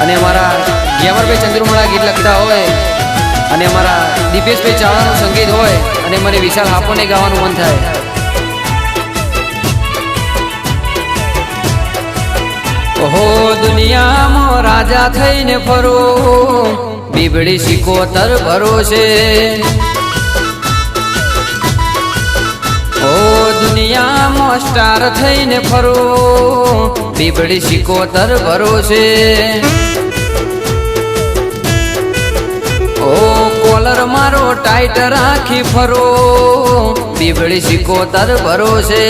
અને અમારા ગેમરભાઈ ચંદ્રમણા ગીત લખતા હોય અને અમારા દીપેશભાઈ ચાવડાનું સંગીત હોય અને મને વિશાલ હાપોને ગાવાનું મન થાય. ઓહો દુનિયામાં રાજા થઈને ફરો, બીબડી સિકોતર ભરોસે. ઓ દુનિયામાં સ્ટાર થઈને ફરો, બીબડી સિકોતર ભરોસે. ઓ કોલર મારો ટાઈટ રાખી ફરો, બીબડી સિકોતર ભરોસે.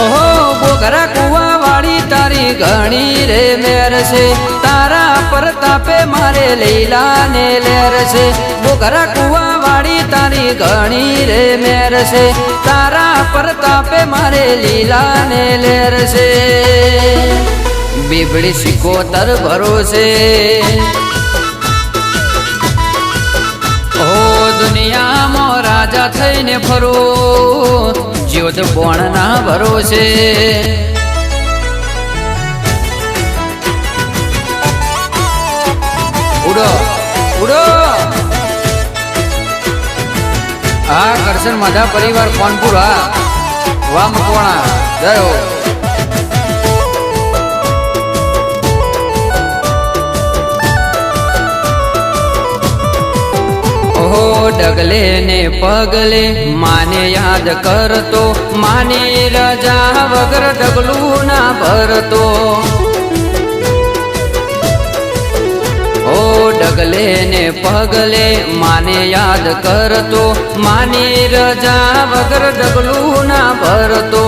ઓહો બોગરા કુવા વાળી તારી ઘણી રે મેર છે, તારા પ્રતાપે મારે લીલા ને લેર છે. બોગરા કુવા વાળી તારી ઘણી રે મેર છે, તારા પ્રતાપે મારે લીલા ને લેર છે. બીબડી સિકોતર ભરોસે. ઓ દુનિયામાં રાજા થઈને ફરો, જ્યોત બોણના ભરોસે. ઉડો ઉડો. આ કરશન માધા પરિવાર કોનપુર. હા વાહ મકવાણા જય હો. ડગલે ને પગલે માને યાદ કરતો, માને રજા વગર ડગલું ના ભરતો. ઓ ડગલે ને પગલે માને યાદ કરતો, માને રજા વગર ડગલું ના ભરતો.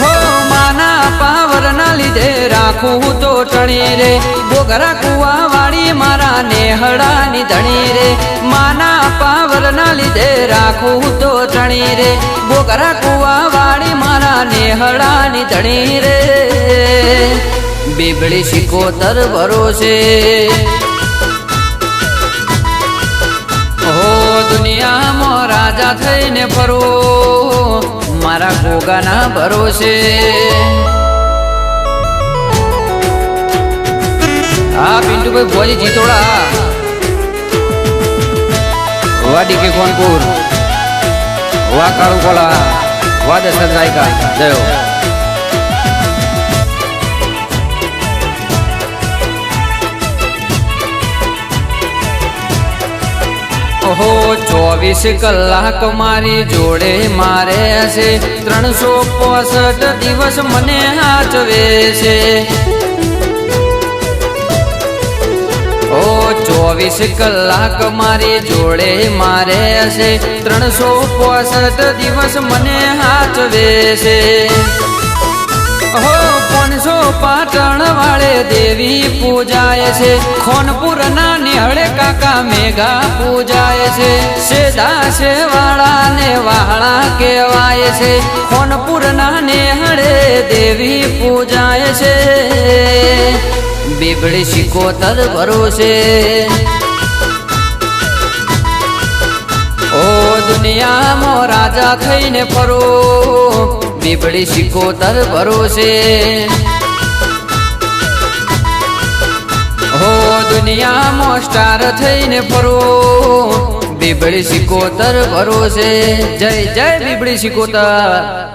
હો માના પાવર ના લીધે રાખું તો ટણી રે, બોગરા કુવા વાળી મારા નેહડાની ધણી રે. માના પાવર ના લીધે રાખું તો ટણી રે, બોગરા કુવા વાળી મારા નેહડાની ધણી રે. બીબડી સિકોતર ભરોસે. હો દુનિયામાં રાજા થઈને ફરો, મારા ગોગાના ભરોસે. હા પિન્ટુભાઈ ભોજી જીતોડા. વાહ ડીકે કોનપુર, વાહ કાળુ કોલા, વાહ દશરથ રાયકા જયો. ઓહો 24 કલાક મારી જોડે મારે છે, 365 દિવસ મને હાચવે છે. ઓ 24 કલાક મારી જોડે મારે છે, 365 દિવસ મને હાચવે છે. હો 500 પાટણ વાળે દેવી પૂજાય છે, ખોનપુર ના નિહળે કાકા મેઘા પૂજાય છે. સેદા શેવાળા ને વાળા કહેવાય છે, ખોનપુર ના નિહળે દેવી પૂજાય છે. બીબડી સિકોતર ભરોસે. ઓ દુનિયામાં રાજા થઈને ફરો, બીબડી સિકોતર ભરોસે. હો દુનિયામાં સ્ટાર થઈને ફરો, બીબડી સિકોતર ભરોસે. જય જય બીબડી સિકોતર.